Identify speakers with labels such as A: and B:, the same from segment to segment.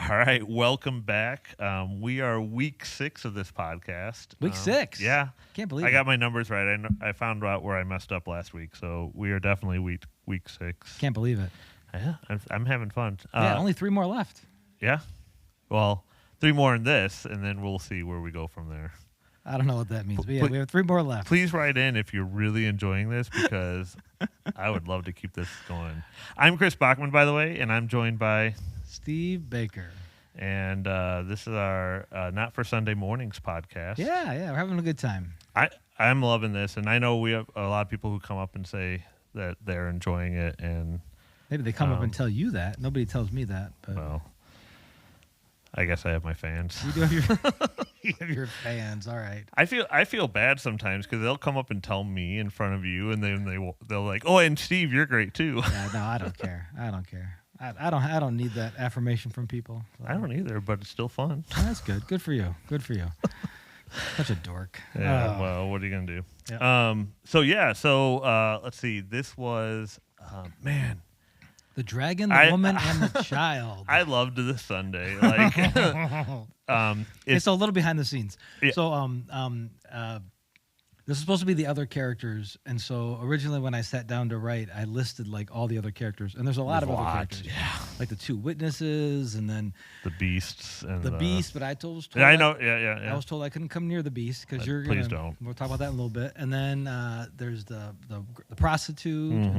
A: All right, welcome back. We are week 6 of this podcast.
B: Week 6?
A: Yeah.
B: Can't believe
A: I
B: it.
A: got my numbers right. I found out where I messed up last week, so we are definitely week 6.
B: Can't believe it.
A: Yeah, I'm having fun.
B: Yeah, only 3 more left.
A: Yeah. Well, 3 more in this, and then we'll see where we go from there.
B: I don't know what that means, but yeah, we have 3 more left.
A: Please write in if you're really enjoying this, because I would love to keep this going. I'm Chris Bachman, by the way, and I'm joined by
B: Steve Baker.
A: And this is our Not for Sunday Mornings podcast.
B: Yeah, we're having a good time.
A: I'm loving this, and I know we have a lot of people who come up and say that they're enjoying it. And
B: Maybe they come up and tell you that. Nobody tells me that. But
A: well, I guess I have my fans.
B: you do have your you have your fans. All right.
A: I feel bad sometimes because they'll come up and tell me in front of you, and then they'll like, oh, and Steve, you're great too.
B: Yeah, no, I don't care. I don't need that affirmation from people. So.
A: I don't either, but it's still fun.
B: Oh, that's good. Good for you. Such a dork.
A: Yeah.
B: Oh.
A: Well, what are you gonna do?
B: Yeah.
A: So let's see. This was man.
B: The dragon, the woman, and the child.
A: I loved this Sunday. Like,
B: it's a little behind the scenes.
A: Yeah.
B: So, this is supposed to be the other characters, and so originally when I sat down to write, I listed like all the other characters, and there's a lot of other characters.
A: Yeah.
B: Like the 2 witnesses, and then
A: The beasts and
B: the beast. But I was told
A: Yeah, I know. Yeah.
B: I was told I couldn't come near the beast because you're
A: Please
B: gonna.
A: don't.
B: We'll talk about that in a little bit, and then there's the prostitute
A: Mm-hmm.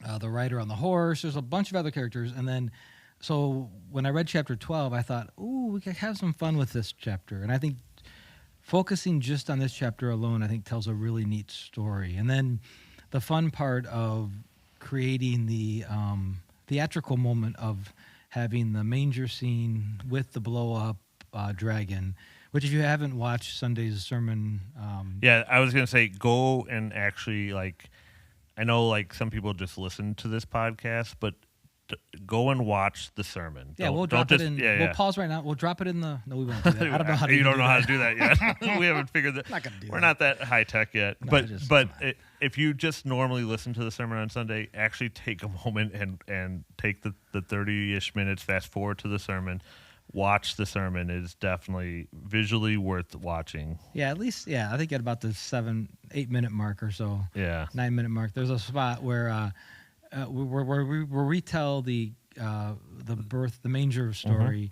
B: and the rider on the horse. There's a bunch of other characters, and then so when I read chapter 12, I thought, ooh, we could have some fun with this chapter, and I think focusing just on this chapter alone, I think tells a really neat story. And then the fun part of creating the theatrical moment of having the manger scene with the blow up dragon, which if you haven't watched Sunday's sermon,
A: Yeah, I was gonna say go and actually like. I know like some people just listen to this podcast, but go and watch the sermon.
B: Yeah, we'll drop it in. We'll pause right now. We'll drop it in the. No, we won't do that. I don't know how to.
A: You don't know how to do that yet. We haven't figured that.
B: Not gonna do
A: We're
B: that.
A: not that high tech yet.
B: No,
A: If you just normally listen to the sermon on Sunday, actually take a moment and take the 30-ish minutes, fast forward to the sermon. Watch the sermon. It is definitely visually worth watching.
B: Yeah, at least I think at about the 7-8 minute mark or so.
A: Yeah.
B: 9 minute mark. There's a spot where we retell the birth, the manger story,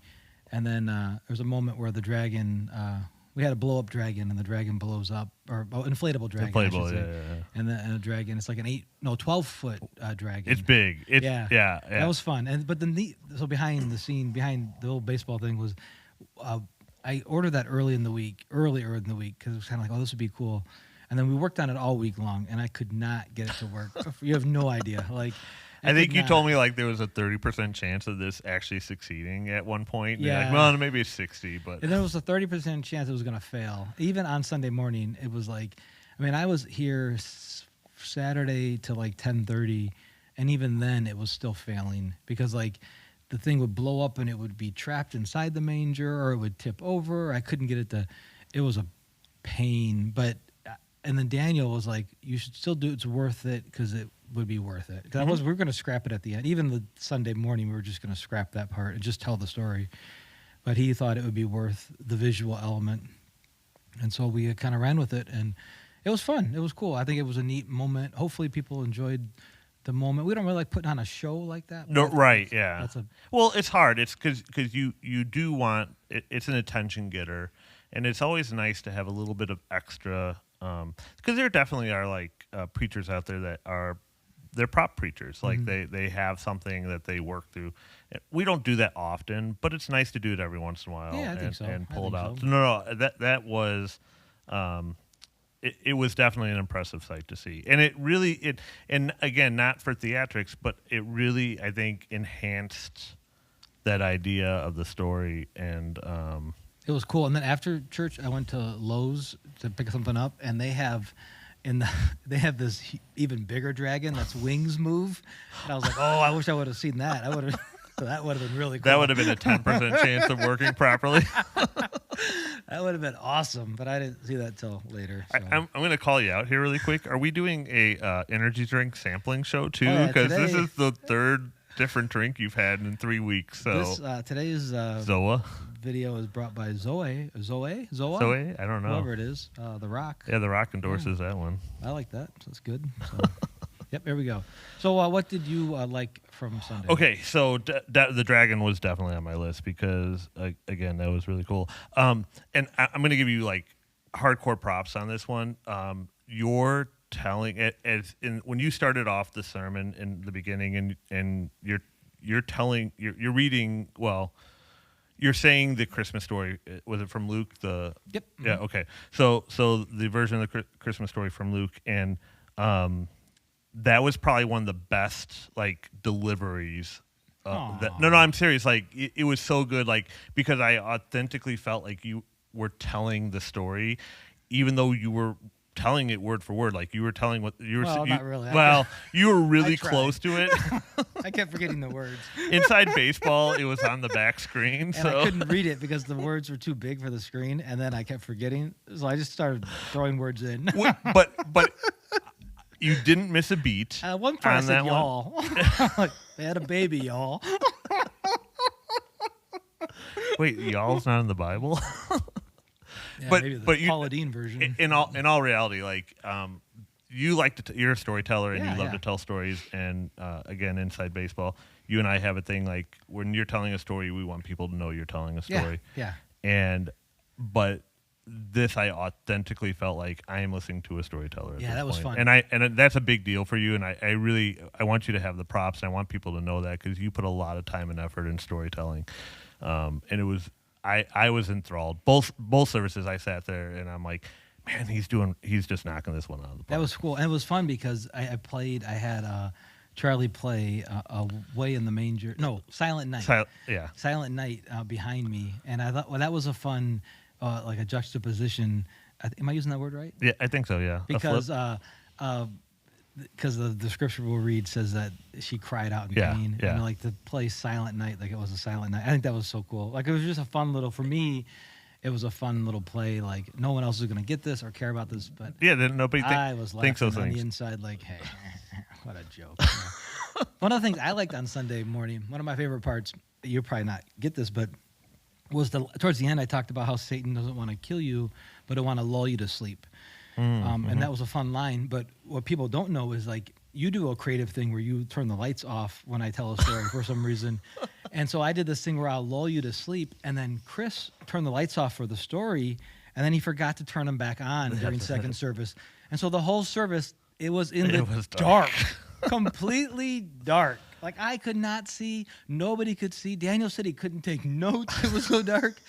B: and then there's a moment where the dragon. We had a blow up dragon, and the dragon blows up, or inflatable dragon.
A: Inflatable,
B: I should say.
A: yeah.
B: And the dragon, it's like 12-foot dragon.
A: It's big. Yeah.
B: That was fun. But so behind the scene, behind the old baseball thing was, I ordered that earlier in the week, because it was kind of like, oh, this would be cool. And then we worked on it all week long, and I could not get it to work. You have no idea. Like,
A: I think you told me like there was a 30% chance of this actually succeeding at one point.
B: Yeah.
A: Like, well, maybe it's 60, but
B: And there was a 30% chance it was going to fail. Even on Sunday morning, it was like, I was here Saturday till like 10:30, and even then it was still failing because like the thing would blow up and it would be trapped inside the manger, or it would tip over. I couldn't get it to. It was a pain, and then Daniel was like, "You should still do it. It's worth it because it would be worth it." Because we were going to scrap it at the end. Even the Sunday morning, we were just going to scrap that part and just tell the story. But he thought it would be worth the visual element, and so we kind of ran with it, and it was fun. It was cool. I think it was a neat moment. Hopefully, people enjoyed the moment. We don't really like putting on a show like that.
A: no, right? Yeah.
B: Well,
A: it's hard. It's because you do want it's an attention getter, and it's always nice to have a little bit of extra. Because there definitely are like preachers out there that they're prop preachers. Like they have something that they work through. We don't do that often, but it's nice to do it every once in a while.
B: Yeah, I think so.
A: And pull it out.
B: So.
A: No, that was. It was definitely an impressive sight to see, and and again, not for theatrics, but it really, I think, enhanced that idea of the story, and
B: it was cool. And then after church, I went to Lowe's to pick something up, and they have this even bigger dragon that's wings move, and I was like, oh, I wish I would have seen that. That would have been really cool.
A: That would have been a 10% chance of working properly.
B: That would have been awesome, but I didn't see that till later. So.
A: I'm going to call you out here really quick. Are we doing a energy drink sampling show too?
B: Oh, yeah,
A: Because this
B: today-
A: is the third different drink you've had in 3 weeks. So
B: This today's
A: Zoa,
B: video is brought by Zoa.
A: Zoe, I don't know.
B: Whoever it is, The Rock.
A: Yeah, The Rock endorses that one.
B: I like that. So that's good. So, yep, there we go. So, what did you like from Sunday?
A: Okay, so the dragon was definitely on my list because again, that was really cool. And I'm going to give you like hardcore props on this one. You're telling it as in when you started off the sermon in the beginning, and you're telling you're reading well. You're saying the Christmas story. Was it from Luke?
B: Yep.
A: Yeah. Okay. So the version of the Christmas story from Luke, and that was probably one of the best like deliveries. No, I'm serious. Like it was so good. Like because I authentically felt like you were telling the story, even though you were telling it word for word. Like you were telling what you were.
B: Well, not really.
A: Well, you were really
B: I tried.
A: close to it.
B: I kept forgetting the words.
A: Inside Baseball, it was on the back screen,
B: And
A: so
B: I couldn't read it because the words were too big for the screen, and then I kept forgetting. So I just started throwing words in.
A: but you didn't miss a beat.
B: One part I
A: on
B: said
A: that one.
B: y'all. Like, they had a baby, y'all.
A: Wait, y'all's not in the Bible.
B: Yeah,
A: But-
B: maybe the
A: but you-
B: Paula Deen version.
A: in all reality, like you like to you're a storyteller and
B: Yeah,
A: you love
B: yeah.
A: to tell stories. And again, Inside Baseball, you and I have a thing like when you're telling a story, we want people to know you're telling a story.
B: Yeah.
A: But this, I authentically felt like I am listening to a storyteller. At
B: Yeah,
A: this
B: that was
A: point.
B: fun.
A: And that's a big deal for you. And I really want you to have the props. And I want people to know that because you put a lot of time and effort in storytelling. And it was I was enthralled. Both services, I sat there and I'm like, man, he's just knocking this one out of the park.
B: That was cool. And it was fun because I had Charlie play Way in the Manger. No, Silent Night.
A: Yeah.
B: Silent Night behind me. And I thought, well, that was a fun, like a juxtaposition. Am I using that word right?
A: Yeah, I think so. Yeah.
B: Because the scripture we'll read says that she cried out in
A: Yeah,
B: pain.
A: yeah.
B: And like to play Silent Night like it was a silent night. I think that was so cool. Like it was just a fun little, for me, it was a fun little play. Like no one else is going to get this or care about this, but
A: Yeah. Then nobody
B: I was
A: thinks
B: laughing
A: those
B: on
A: things.
B: the inside like, hey, what a joke. One of the things I liked on Sunday morning, one of my favorite parts, you'll probably not get this, but was towards the end I talked about how Satan doesn't want to kill you, but he want to lull you to sleep. And that was a fun line. But what people don't know is like you do a creative thing where you turn the lights off when I tell a story for some reason. And so I did this thing where I'll lull you to sleep. And then Chris turned the lights off for the story. And then he forgot to turn them back on during second service. And so the whole service, it was in the
A: was
B: dark, completely dark. Like I could not see. Nobody could see. Daniel said he couldn't take notes. It was so dark.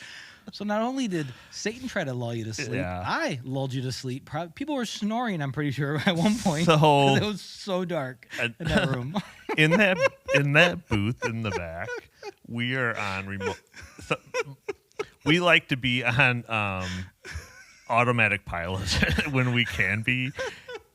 B: So not only did Satan try to lull you to sleep,
A: Yeah.
B: I lulled you to sleep. People were snoring, I'm pretty sure, at one point.
A: So-
B: 'cause it was so dark in that room.
A: in that booth in the back, we are on remote. So, we like to be on automatic pilot when we can be.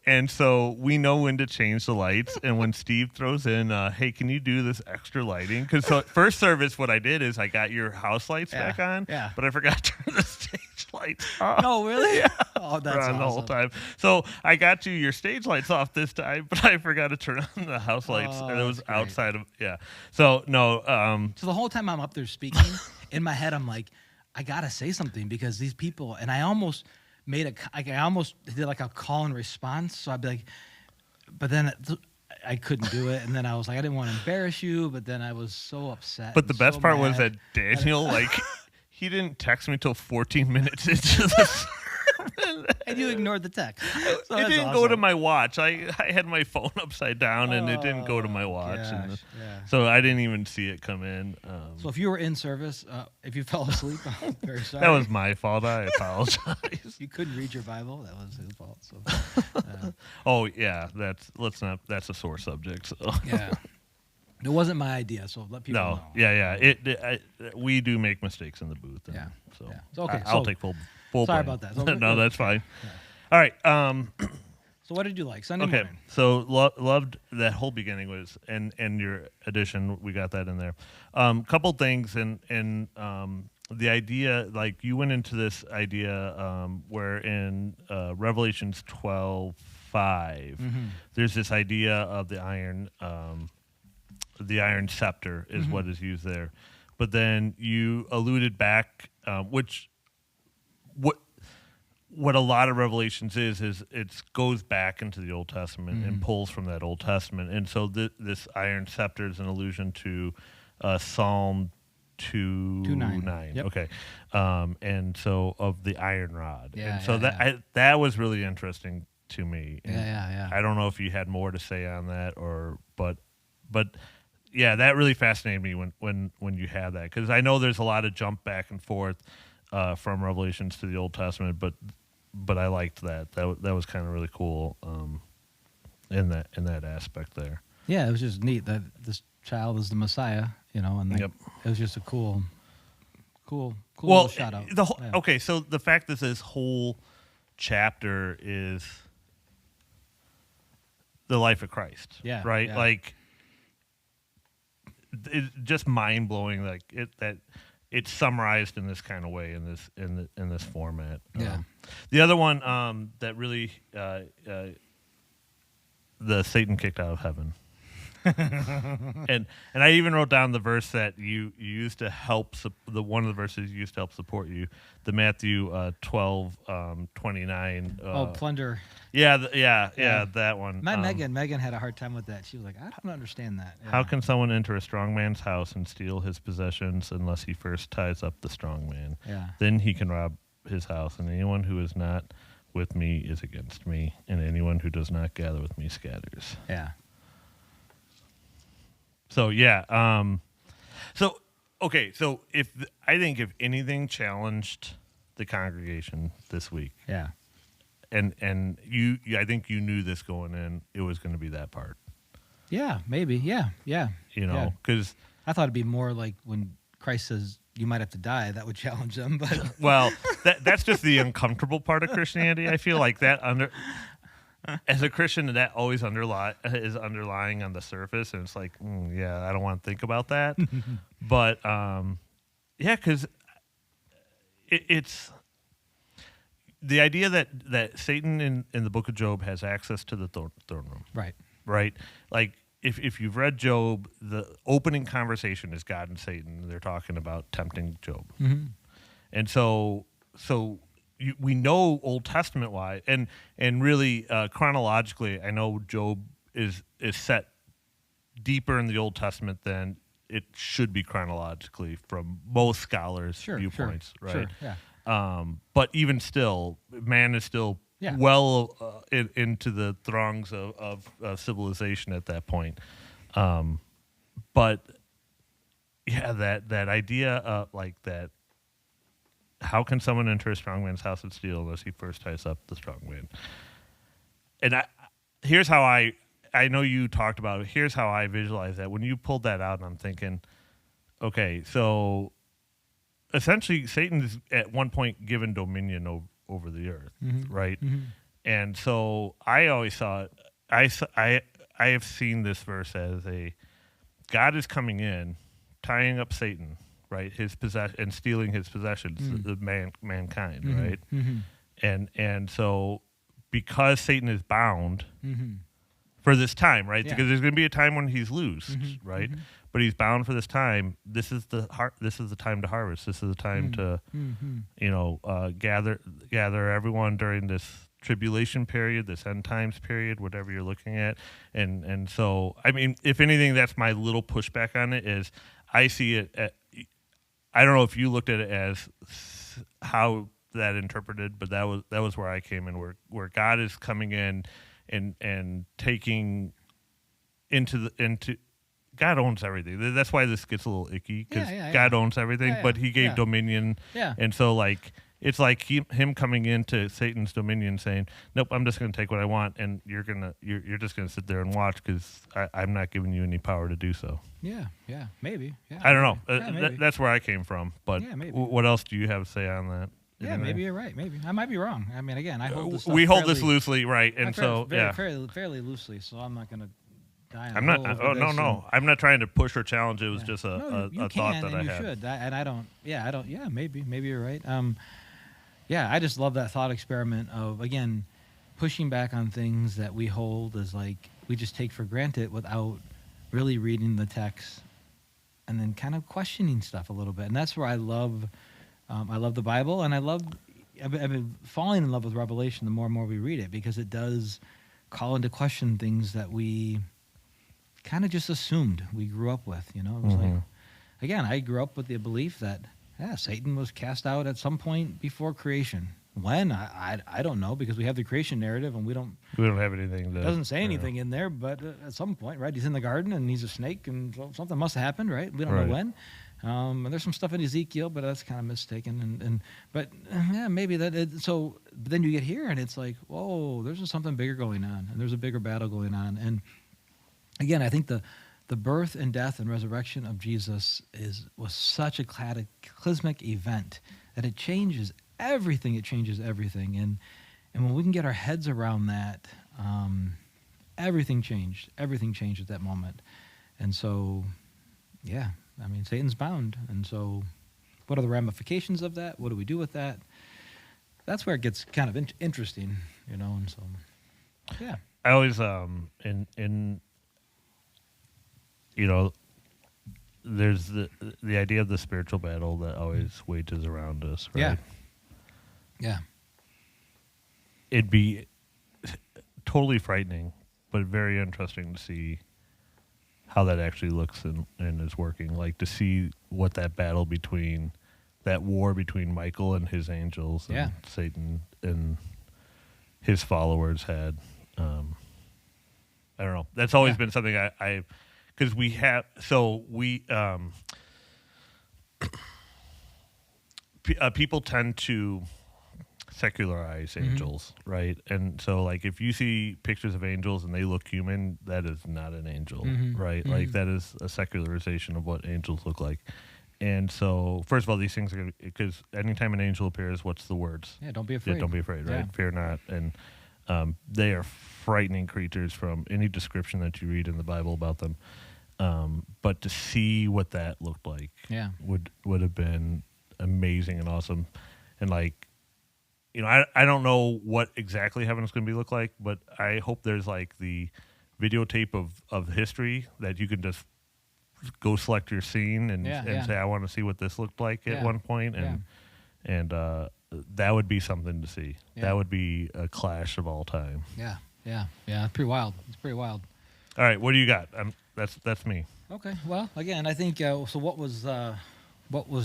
A: And so we know when to change the lights. And when Steve throws in, hey, can you do this extra lighting? Because first service, what I did is I got your house lights back on,
B: yeah.
A: but I forgot to turn the stage lights off.
B: No, really? Oh, that's
A: On the whole
B: awesome.
A: time. So I got your stage lights off this time, but I forgot to turn on the house lights.
B: Oh,
A: and it was
B: that's great.
A: outside of, yeah. So, no,
B: So the whole time I'm up there speaking, in my head, I'm like, I got to say something because these people, and I almost I almost did like a call and response. So I'd be like, but then I couldn't do it. And then I was like, I didn't want to embarrass you, but then I was so upset.
A: but the
B: and
A: best
B: so
A: part was
B: mad.
A: that Daniel, like, he didn't text me until 14 minutes into the
B: And you ignored the text. So
A: it
B: that's
A: didn't go to
B: awesome.
A: my watch. I had my phone upside down, and it didn't go to my watch. And
B: Gosh, yeah.
A: so I didn't even see it come in.
B: So if you were in service, if you fell asleep, I'm very sorry.
A: That was my fault. I apologize.
B: You couldn't read your Bible. That was his fault. So
A: Oh yeah, that's a sore subject. So.
B: yeah, it wasn't my idea. So let people
A: No,
B: know.
A: yeah. We do make mistakes in the booth. And
B: Yeah,
A: So
B: yeah. So, okay,
A: I'll
B: so-
A: take full
B: sorry
A: blame.
B: about that. So
A: no, that's fine.
B: Yeah.
A: All right.
B: So what did you like Sunday
A: Okay.
B: morning?
A: So loved that whole beginning was and your addition. We got that in there. Couple things and the idea, like you went into this idea where in Revelations 12:5, there's this idea of the iron the iron scepter is what is used there. But then you alluded back, which what what a lot of Revelations is it goes back into the Old Testament and pulls from that Old Testament, and so this iron scepter is an allusion to Psalm 2:9.
B: Yep.
A: Okay, and so of the iron rod,
B: Yeah,
A: and so that was really interesting to me. And
B: Yeah.
A: I don't know if you had more to say on that, but yeah, that really fascinated me when you had that, because I know there's a lot of jump back and forth from Revelations to the Old Testament, but I liked that. That was kind of really cool in that aspect there.
B: Yeah, it was just neat that this child is the Messiah, and like,
A: Yep.
B: it was just a cool little shout out. Yeah.
A: Okay, so the fact that this whole chapter is the life of Christ,
B: Yeah,
A: right?
B: yeah.
A: Like, it's just mind blowing. Like that it's summarized in this kind of way in this format.
B: Yeah.
A: The other one that really the Satan kicked out of heaven. and I even wrote down the verse that you used to help one of the verses you used to help support you, the Matthew 12:29.
B: Plunder.
A: Yeah,
B: Yeah.
A: that one.
B: Megan had a hard time with that. She was like, I don't understand that. Yeah.
A: How can someone enter a strong man's house and steal his possessions unless he first ties up the strong man?
B: Yeah.
A: Then he can rob his house, and anyone who is not with me is against me, and anyone who does not gather with me scatters.
B: Yeah.
A: So yeah, so okay, so I think if anything challenged the congregation this week,
B: Yeah.
A: and I think you knew this going in, it was going to be that part,
B: Yeah, maybe. Yeah. Yeah.
A: because
B: I thought it'd be more like when Christ says you might have to die, that would challenge them, but
A: well, that's just the uncomfortable part of Christianity. I feel like that as a Christian, that always is underlying on the surface, and it's like, yeah, I don't want to think about that. But yeah, because it's the idea that Satan in the Book of Job has access to the throne room, right? Like if you've read Job, the opening conversation is God and Satan. They're talking about tempting Job, and so. We know Old Testament wise, and really chronologically, I know Job is set deeper in the Old Testament than it should be chronologically from most scholars' viewpoints, right?
B: Sure, yeah.
A: But even still, man is still well into the throngs of civilization at that point. But yeah, that idea like that. How can someone enter a strong man's house and steal unless he first ties up the strong man? And here's how I know you talked about it. Here's how I visualize that. When you pulled that out, I'm thinking, okay, so essentially Satan's at one point given dominion over the earth, right? And so I always thought, I have seen this verse as God is coming in, tying up Satan, right, his possession, and stealing his possessions, the mankind, right, and so because Satan is bound for this time, right, because there's going to be a time when he's loosed, right, but he's bound for this time. This is the time to harvest. This is the time to, gather everyone during this tribulation period, this end times period, whatever you're looking at, and so I mean, if anything, that's my little pushback on it is I see it. I don't know if you looked at it as how that interpreted, but that was where I came in, where God is coming in and taking into God owns everything. That's why this gets a little icky, because God owns everything, but He gave dominion, and so like it's like him coming into Satan's dominion, saying, "Nope, I'm just going to take what I want, and you're just going to sit there and watch because I'm not giving you any power to do so."
B: Yeah, maybe. Yeah,
A: I don't know.
B: maybe.
A: That's where I came from. But what else do you have to say on that?
B: Yeah, maybe you're right. Maybe I might be wrong. I mean, again, I hold this.
A: We hold this loosely, right? And so
B: fairly loosely. So I'm not going to die.
A: I'm not. Oh no. I'm not trying to push or challenge. It was just a thought that I had.
B: You should. And I don't. Yeah, I don't. Yeah, maybe you're right. Yeah, I just love that thought experiment of, again, pushing back on things that we hold as like we just take for granted without really reading the text and then kind of questioning stuff a little bit. And that's where I love the Bible, and I've been falling in love with Revelation the more and more we read it, because it does call into question things that we kind of just assumed we grew up with. You know, it was like, again, I grew up with the belief that Satan was cast out at some point before creation. When I don't know, because we have the creation narrative and we don't
A: have anything.
B: Doesn't say anything in there, but at some point, right? He's in the garden and he's a snake, and so something must have happened, right? We don't know when. And there's some stuff in Ezekiel, but that's kind of mistaken. But yeah, maybe that. But then you get here, and it's like, whoa, there's something bigger going on, and there's a bigger battle going on. And again, I think the birth and death and resurrection of Jesus was such a cataclysmic event that it changes everything. It changes everything, and when we can get our heads around that, everything changed. Everything changed at that moment, and so, yeah. I mean, Satan's bound, and so, what are the ramifications of that? What do we do with that? That's where it gets kind of interesting, you know. And so, yeah.
A: I always in you know, there's the idea of the spiritual battle that always wages around us, right?
B: Yeah. Yeah.
A: It'd be totally frightening, but very interesting to see how that actually looks and is working. Like, to see what that battle that war between Michael and his angels and Satan and his followers had. I don't know. That's always been something because people tend to secularize angels, right? And so, like, if you see pictures of angels and they look human, that is not an angel, right? Like, that is a secularization of what angels look like. And so, first of all, these things are because anytime an angel appears, what's the words?
B: Yeah, don't be afraid.
A: Yeah, don't be afraid, right?
B: Yeah.
A: Fear not. And they are frightening creatures from any description that you read in the Bible about them. But to see what that looked like would have been amazing and awesome. And, like, you know, I don't know what exactly heaven's going to look like, but I hope there's, like, the videotape of history that you can just go select your scene and say, I want to see what this looked like at one point, and that would be something to see. Yeah. That would be a clash of all time.
B: Yeah. It's pretty wild. All
A: right, what do you got? That's me.
B: Okay. Well, again, I think so. What was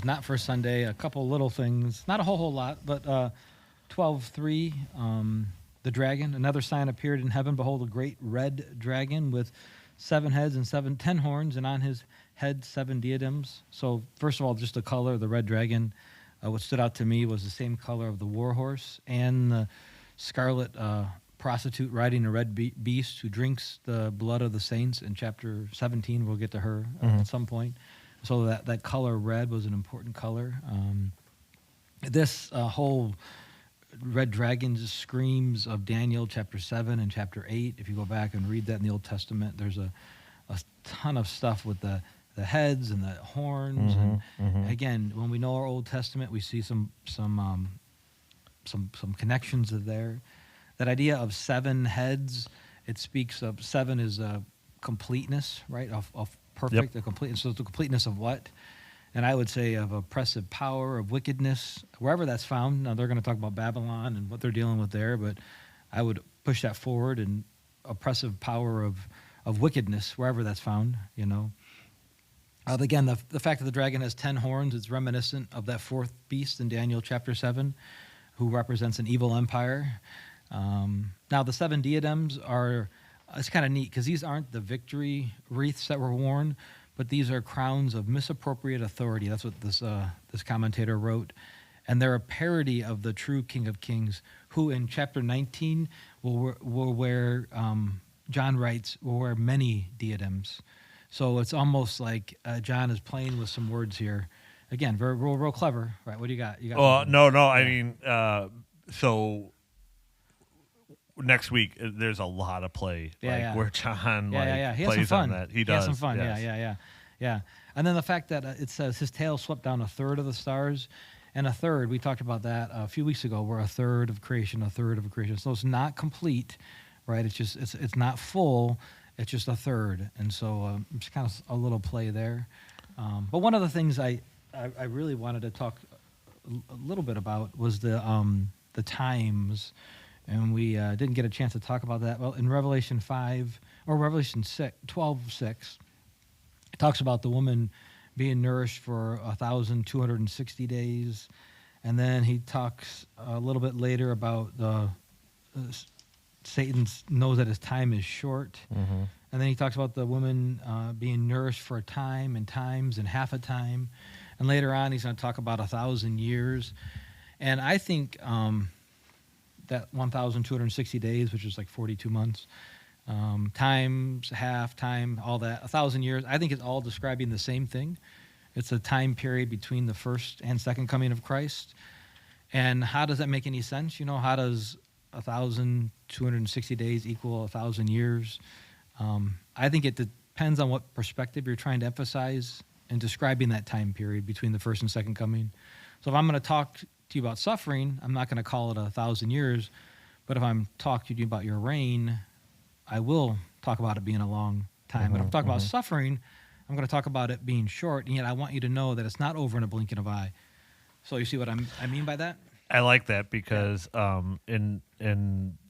B: not for Sunday? A couple little things, not a whole lot, but 12:3. The dragon, another sign appeared in heaven. Behold, a great red dragon with 7 heads and 10 horns, and on his head 7 diadems. So, first of all, just the color of the red dragon. What stood out to me was the same color of the war horse and the scarlet prostitute riding a red beast who drinks the blood of the saints. In chapter 17, we'll get to her at some point. So that color red was an important color. This whole red dragon just screams of Daniel chapter 7 and chapter 8. If you go back and read that in the Old Testament, there's a ton of stuff with the heads and the horns. And again, when we know our Old Testament, we see some connections there. That idea of 7 heads, it speaks of 7 is a completeness, right? Of perfect, a completeness. So it's the completeness of what? And I would say of oppressive power, of wickedness, wherever that's found. Now, they're going to talk about Babylon and what they're dealing with there, but I would push that forward, and oppressive power of wickedness, wherever that's found, you know. Again, the fact that the dragon has 10 horns, it's reminiscent of that 4th beast in Daniel chapter 7, who represents an evil empire. Now, the 7 diadems it's kind of neat, because these aren't the victory wreaths that were worn, but these are crowns of misappropriate authority. That's what this commentator wrote. And they're a parody of the true King of Kings, who in chapter 19 will wear, John writes, will wear many diadems. So it's almost like John is playing with some words here. Again, real clever, right? What do you got?
A: No. Yeah. I mean, so next week there's a lot of play, where John
B: He
A: plays on that. He does.
B: He has some fun.
A: Yes.
B: Yeah. And then the fact that it says his tail swept down 1/3 of the stars, and 1/3. We talked about that a few weeks ago. We're 1/3 of creation, 1/3 of creation. So it's not complete, right? It's just it's not full. It's just a third, and so it's kind of a little play there. But one of the things I really wanted to talk a little bit about was the times, and we didn't get a chance to talk about that. Well, in Revelation 5 or Revelation 12:6, it talks about the woman being nourished for 1,260 days, and then he talks a little bit later about Satan knows that his time is short.
A: Mm-hmm.
B: And then he talks about the woman being nourished for a time and times and half a time. And later on, he's going to talk about 1,000 years. And I think that 1,260 days, which is like 42 months, times, half, time, all that, 1,000 years, I think it's all describing the same thing. It's a time period between the first and second coming of Christ. And how does that make any sense? You know, how does 1,260 days equal 1,000 years? I think it depends on what perspective you're trying to emphasize in describing that time period between the first and second coming. So if I'm going to talk to you about suffering, I'm not going to call it 1,000 years. But if I'm talking to you about your reign, I will talk about it being a long time. But if I'm talking about suffering, I'm going to talk about it being short. And yet I want you to know that it's not over in a blink of an eye. So you see what I mean by that?
A: I like that because in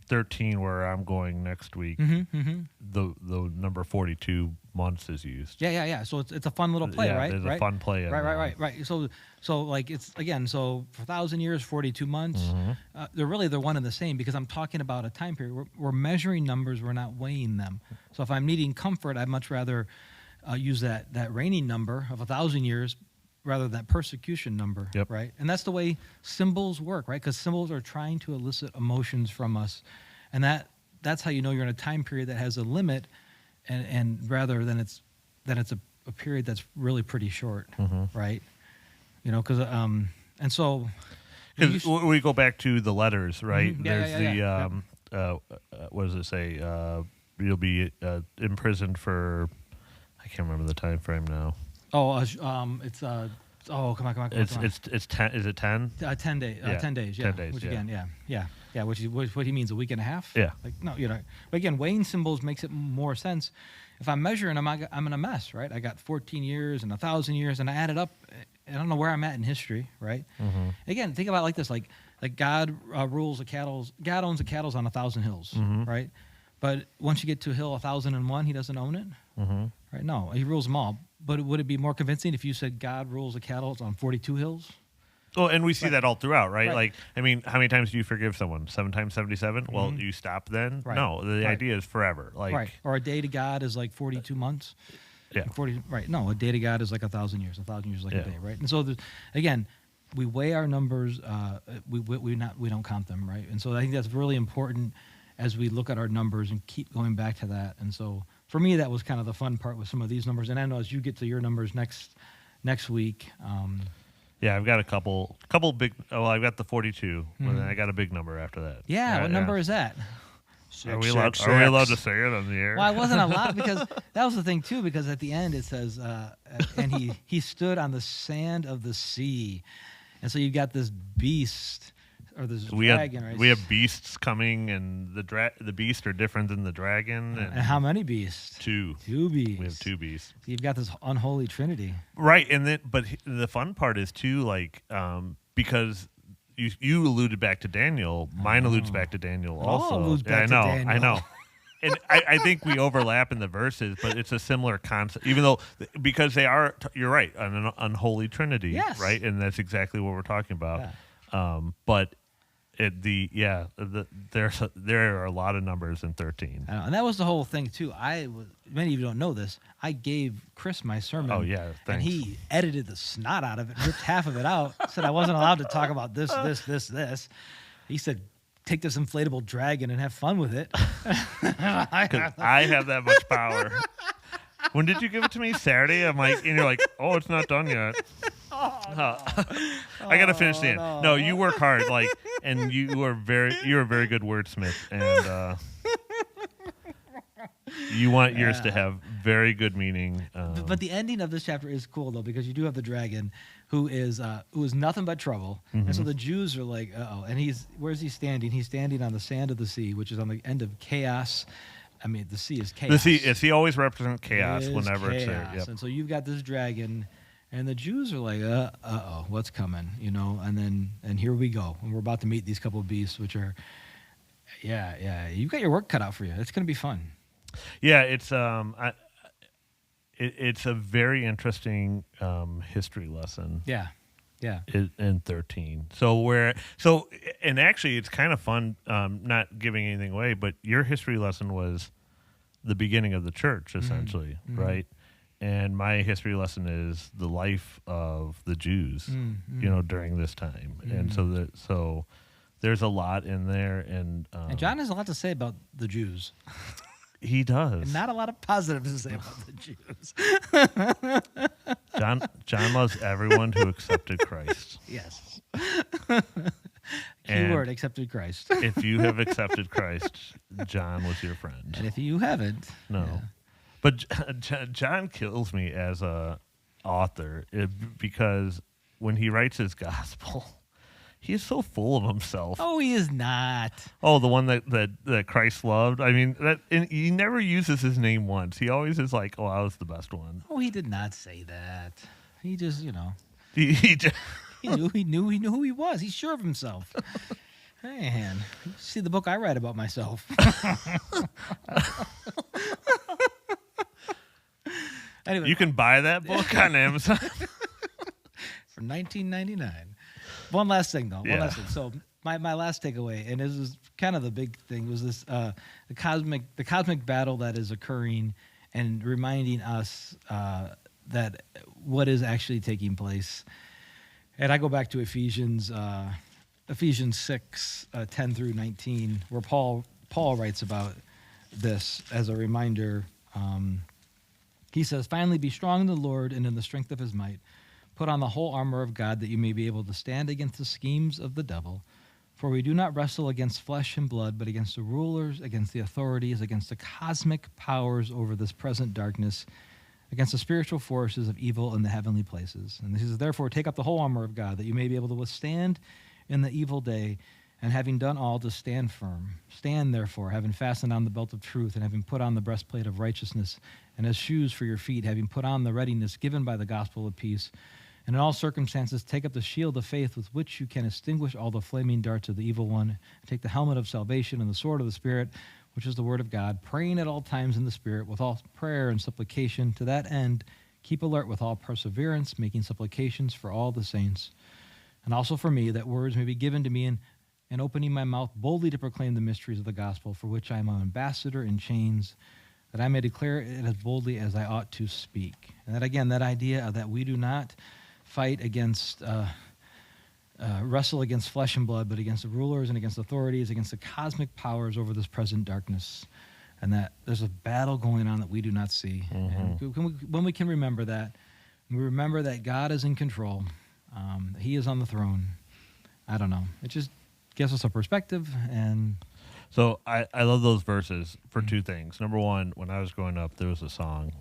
A: 13, where I'm going next week, the number 42 months is used.
B: Yeah. So it's a fun little play, right?
A: There's a fun play.
B: Right. So like it's again. So for 1,000 years, 42 months. They're one and the same because I'm talking about a time period. We're measuring numbers. We're not weighing them. So if I'm needing comfort, I'd much rather use that reigning number of 1,000 years rather than that persecution number, right? And that's the way symbols work, right? Because symbols are trying to elicit emotions from us, and that's how you know you're in a time period that has a limit, and rather than it's a period that's really pretty short, right? You know, because and so
A: we go back to the letters, right?
B: There's
A: what does it say? You'll be imprisoned for, I can't remember the time frame now.
B: Oh, it's come on.
A: It's 10. Is it 10?
B: 10 days. 10 days. Yeah.
A: 10 days.
B: Which again, yeah. Which is what he means, a week and a half.
A: Yeah.
B: Like no, you know. But again, weighing symbols makes it more sense. If I'm measuring, I'm in a mess, right? I got 14 years and 1,000 years, and I add it up. I don't know where I'm at in history, right? Again, think about it like this: like God rules the cattle. God owns the cattle on 1,000 hills, right? But once you get to hill 1,001, he doesn't own it, right? No, he rules them all. But would it be more convincing if you said God rules the cattle on 42 hills?
A: Well, and we see that all throughout, right? Like, I mean, how many times do you forgive someone? 7 times 77? Well, you stop then?
B: Right.
A: No, the idea is forever. Like,
B: Or a day to God is like 42 months.
A: Yeah.
B: Like 40. Right. No, a day to God is like 1,000 years. 1,000 years is like a day, right? And so, again, we weigh our numbers. We don't count them, right? And so I think that's really important as we look at our numbers and keep going back to that. And so for me, that was kind of the fun part with some of these numbers. And I know as you get to your numbers next week.
A: Yeah, I've got a couple big. Oh, I've got the 42, and then I got a big number after that.
B: Yeah, what number is that?
A: Are we allowed to say it on the air?
B: Well, I wasn't allowed because that was the thing too. Because at the end it says, and he stood on the sand of the sea, and so you got this beast. Or this dragon, right?
A: We have beasts coming, and the beasts are different than the dragon.
B: And how many beasts?
A: 2.
B: 2 beasts.
A: We have 2 beasts.
B: So you've got this unholy trinity,
A: right? And then, but the fun part is too, like, because you alluded back to Daniel. Mine alludes back to Daniel also.
B: Alludes back to Daniel.
A: I know. And I think we overlap in the verses, but it's a similar concept. Even though, because they are, you're right, an unholy trinity,
B: yes.
A: Right? And that's exactly what we're talking about.
B: Yeah.
A: But. There are a lot of numbers in 13,
B: and that was the whole thing too. Many of you don't know this. I gave Chris my sermon.
A: Oh yeah, thanks.
B: And he edited the snot out of it, ripped half of it out. Said I wasn't allowed to talk about this. He said, "Take this inflatable dragon and have fun with it."
A: 'Cause I have that much power. When did you give it to me? Saturday? I'm like, and you're like, oh, it's not done yet. I gotta finish the end. No, you work hard, like, and you're a very good wordsmith, and you want yours to have very good meaning.
B: But the ending of this chapter is cool though, because you do have the dragon, who is nothing but trouble, and so the Jews are like, uh-oh, and where's he standing? He's standing on the sand of the sea, which is on the end of chaos. I mean, the sea is chaos.
A: The sea always represents chaos
B: It is
A: whenever it's there.
B: chaos.
A: Yep.
B: And so you've got this dragon, and the Jews are like, uh-oh, what's coming? And here we go. And we're about to meet these couple of beasts, which are, you've got your work cut out for you. It's going to be fun.
A: Yeah, it's it's a very interesting history lesson.
B: Yeah.
A: In 13. And actually it's kind of fun, not giving anything away, but your history lesson was the beginning of the church, essentially, right? And my history lesson is the life of the Jews, during this time. And so there's a lot in there. And
B: John has a lot to say about the Jews.
A: He does.
B: And not a lot of positives to say about the Jews.
A: John loves everyone who accepted Christ.
B: Yes.
A: And
B: Keyword, accepted Christ.
A: If you have accepted Christ, John was your friend.
B: And if you haven't.
A: No.
B: Yeah.
A: But John kills me as a author because when he writes his gospel, he is so full of himself.
B: Oh, he is not.
A: Oh, the one that Christ loved. I mean, he never uses his name once. He always is like, "Oh, I was the best one."
B: Oh, he did not say that. He just,
A: He just,
B: he knew who he was. He's sure of himself. Man, you see the book I write about myself. Anyway,
A: you can buy that book on Amazon
B: for $19.99. One last thing, though.
A: Yeah.
B: One last thing. So my last takeaway, and this is kind of the big thing, was this the cosmic battle that is occurring, and reminding us that what is actually taking place. And I go back to Ephesians 6, 10 through 19, where Paul writes about this as a reminder. He says, "Finally, be strong in the Lord and in the strength of his might. Put on the whole armor of God, that you may be able to stand against the schemes of the devil. For we do not wrestle against flesh and blood, but against the rulers, against the authorities, against the cosmic powers over this present darkness, against the spiritual forces of evil in the heavenly places. And he says, therefore, take up the whole armor of God, that you may be able to withstand in the evil day, and having done all, to stand firm. Stand, therefore, having fastened on the belt of truth, and having put on the breastplate of righteousness, and as shoes for your feet, having put on the readiness given by the gospel of peace. And in all circumstances, take up the shield of faith, with which you can extinguish all the flaming darts of the evil one. Take the helmet of salvation and the sword of the Spirit, which is the word of God, praying at all times in the Spirit, with all prayer and supplication. To that end, keep alert with all perseverance, making supplications for all the saints, and also for me, that words may be given to me in opening my mouth boldly to proclaim the mysteries of the gospel, for which I am an ambassador in chains, that I may declare it as boldly as I ought to speak." And that, again, that idea of that we do not fight against, wrestle against flesh and blood, but against the rulers and against authorities, against the cosmic powers over this present darkness, and that there's a battle going on that we do not see. And when we can remember that, we remember that God is in control, that he is on the throne. I don't know. It just gives us a perspective. And
A: so I love those verses for two things. Number one, when I was growing up, there was a song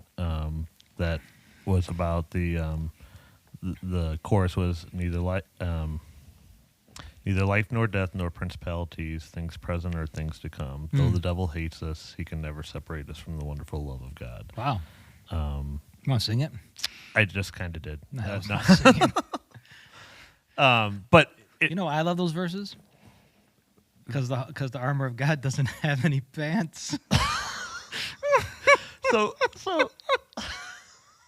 A: that was about the chorus was neither life nor death nor principalities, things present or things to come. Though the devil hates us, he can never separate us from the wonderful love of God.
B: Wow. You want to sing it?
A: I just kind of did.
B: No, I was not singing.
A: But
B: I love those verses because the armor of God doesn't have any pants.
A: so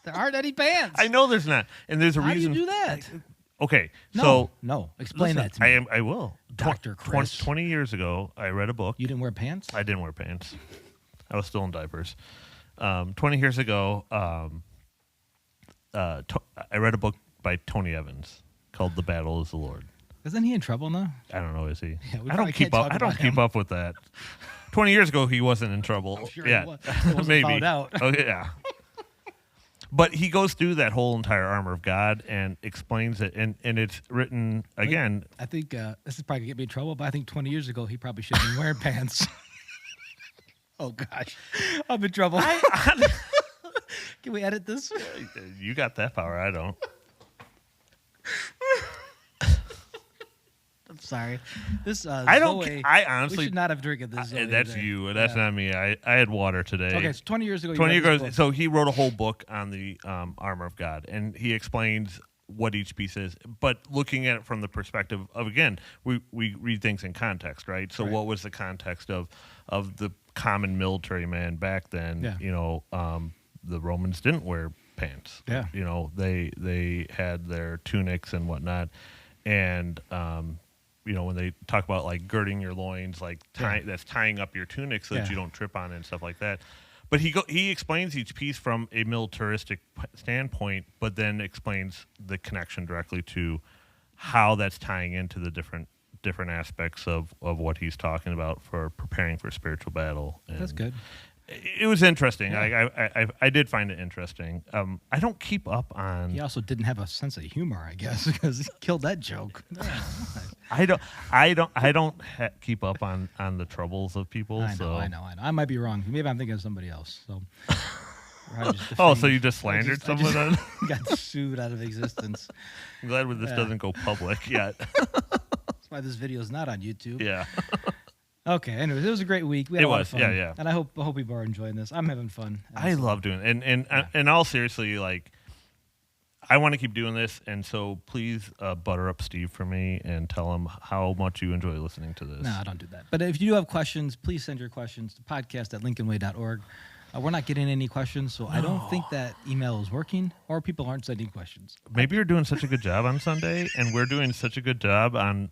B: there aren't any pants.
A: I know there's not, and there's a reason.
B: How do you do that?
A: Okay,
B: no. Explain that to me.
A: I will.
B: Dr. Chris.
A: 20 years ago, I read a book.
B: You didn't wear pants?
A: I didn't wear pants. I was still in diapers. 20 years ago, I read a book by Tony Evans called "The Battle Is the Lord."
B: Isn't he in trouble now?
A: I don't know. Is he?
B: Yeah,
A: I don't keep up. I don't keep up with that. 20 years ago, he wasn't in trouble.
B: I'm sure
A: yeah,
B: he was. It wasn't
A: maybe.
B: found out.
A: Okay, yeah. But he goes through that whole entire armor of God and explains it, and it's written again.
B: I think this is probably going to get me in trouble, but I think 20 years ago he probably should have been wearing pants. Oh gosh, I'm in trouble. Can we edit this?
A: You got that power. I don't.
B: sorry. This
A: I don't.
B: Zoe,
A: I
B: we
A: honestly.
B: should not have drinking this. Zoe
A: That's
B: today.
A: you. That's
B: Yeah.
A: not me. I had water today.
B: Okay, so 20 years ago,
A: 20
B: you read
A: years
B: this
A: ago.
B: book.
A: So he wrote a whole book on the armor of God, and he explains what each piece is. But looking at it from the perspective of, again, we read things in context, right? So
B: Right.
A: what was the context of the common military man back then?
B: Yeah.
A: You know, the Romans didn't wear pants.
B: Yeah.
A: You know, they had their tunics and whatnot, and you know, when they talk about like girding your loins, like that's tying up your tunic so that
B: Yeah.
A: you don't trip on it and stuff like that. But he explains each piece from a militaristic standpoint, but then explains the connection directly to how that's tying into the different aspects of what he's talking about for preparing for spiritual battle. And
B: That's good.
A: it was interesting.
B: Yeah.
A: I did find it interesting. I don't keep up on.
B: He also didn't have a sense of humor, I guess, because he killed that joke.
A: I don't keep up on the troubles of people.
B: I
A: so.
B: know. I might be wrong. Maybe I'm thinking of somebody else. So.
A: Oh, so you just slandered someone? Then?
B: Got sued out of existence.
A: I'm glad this doesn't go public yet.
B: That's why this video is not on YouTube.
A: Yeah.
B: Okay. Anyways, it was a great week. We had a lot of fun.
A: Yeah.
B: And I hope people are enjoying this. I'm having fun.
A: I love doing it. And in all seriously, like, I want to keep doing this, and so please butter up Steve for me and tell him how much you enjoy listening to this.
B: No, I don't do that. But if you do have questions, please send your questions to podcast@lincolnway.org. We're not getting any questions, so I don't think that email is working, or people aren't sending questions.
A: Maybe you're doing such a good job on Sunday, and we're doing such a good job on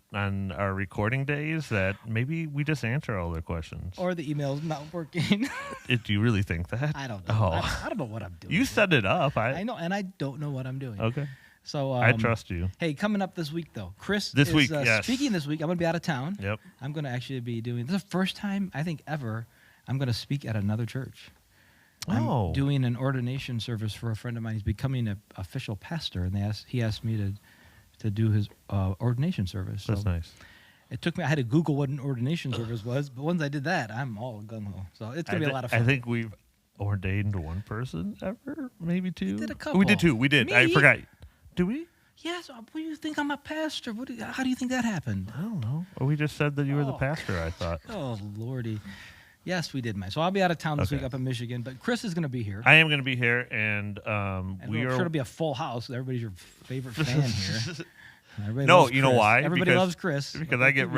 A: our recording days that maybe we just answer all their questions.
B: Or the email's not working.
A: Do you really think that?
B: I don't know.
A: Oh.
B: I don't know what I'm doing.
A: You set it up.
B: I know, and I don't know what I'm doing.
A: Okay.
B: So
A: I trust you.
B: Hey, coming up this week, though, Chris
A: This
B: is
A: week, yes.
B: speaking this week. I'm going to be out of town.
A: Yep.
B: I'm going to actually be doing this is the first time I think ever I'm going to speak at another church. I'm doing an ordination service for a friend of mine. He's becoming an official pastor, and he asked me to do his ordination service.
A: That's
B: so
A: nice.
B: It took me. I had to Google what an ordination service was, but once I did that, I'm all gung ho. So it's gonna be a lot of fun.
A: I think we've ordained one person ever, maybe two.
B: We did a couple.
A: We did two. We did.
B: Me?
A: I forgot. Do we?
B: Yes. What do you think? I'm a pastor. How do you think that happened?
A: I don't know. Well, we just said that you were the pastor. I thought.
B: Oh lordy. Yes, we did, Mike. So I'll be out of town this
A: Okay.
B: week up in Michigan, but Chris is going to be here.
A: I am going to be here, and we
B: I'm
A: are
B: sure to be a full house. Everybody's your favorite fan here. Everybody
A: No,
B: loves
A: you know
B: Chris.
A: why?
B: Everybody
A: Because-
B: loves Chris.
A: because I get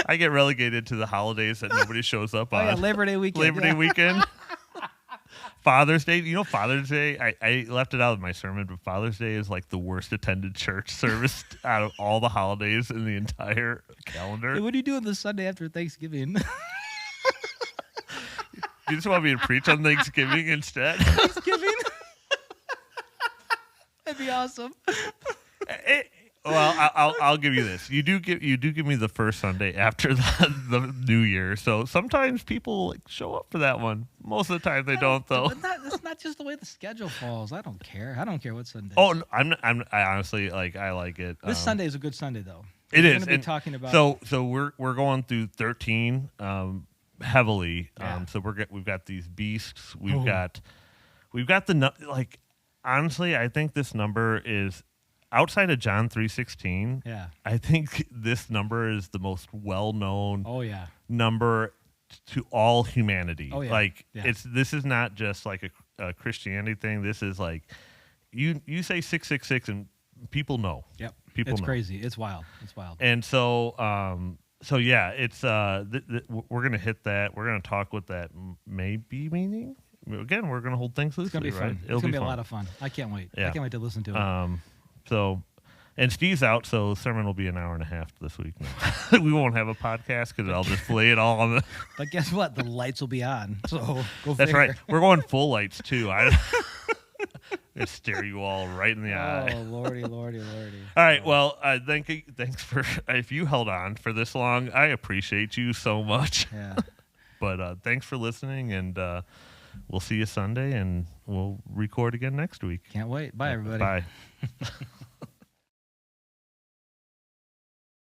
A: I get relegated to the holidays that nobody shows up
B: Oh
A: on.
B: yeah, Labor Day weekend.
A: Labor Day
B: yeah.
A: weekend. Father's Day. You know, Father's Day, I left it out of my sermon, but Father's Day is like the worst attended church service out of all the holidays in the entire calendar.
B: Hey, what are you doing this Sunday after Thanksgiving?
A: You just want me to preach on Thanksgiving instead?
B: Thanksgiving? That'd be awesome.
A: Well, I'll give you this. You do give me the first Sunday after the New Year. So sometimes people like show up for that one. Most of the time they don't, though.
B: But that's not just the way the schedule falls. I don't care. I don't care what Sunday.
A: Oh, no, I honestly I like it.
B: This Sunday is a good Sunday though.
A: It
B: We're
A: is.
B: going to be
A: And
B: talking about.
A: So we're going through 13 heavily.
B: Yeah.
A: So we've got these beasts. We've got the like. Honestly, I think this number is outside of John 3:16.
B: Yeah.
A: I think this number is the most well-known
B: Oh yeah.
A: number to all humanity.
B: Oh, yeah.
A: Like
B: Yeah.
A: this is not just like a Christianity thing. This is like you say 666 and people know.
B: Yep.
A: People
B: It's
A: know.
B: crazy. It's wild. It's wild.
A: And so yeah, it's we're gonna hit that. We're gonna talk what that may be meaning. Again, we're gonna hold things loosely.
B: It's gonna be
A: right?
B: fun.
A: It'll
B: It's gonna be
A: fun.
B: a lot of fun. I can't wait.
A: Yeah.
B: I can't wait to listen to it.
A: So, and Steve's out, so sermon will be an hour and a half this week. No. We won't have a podcast because I'll just lay it all on the.
B: But guess what? The lights will be on. So go
A: That's
B: figure.
A: right. We're going full lights too. I stare you all right in the eye.
B: Oh lordy.
A: All right. Well, thanks for if you held on for this long. I appreciate you so much.
B: Yeah.
A: But thanks for listening, and we'll see you Sunday, and we'll record again next week.
B: Can't wait. Bye everybody.
A: Bye.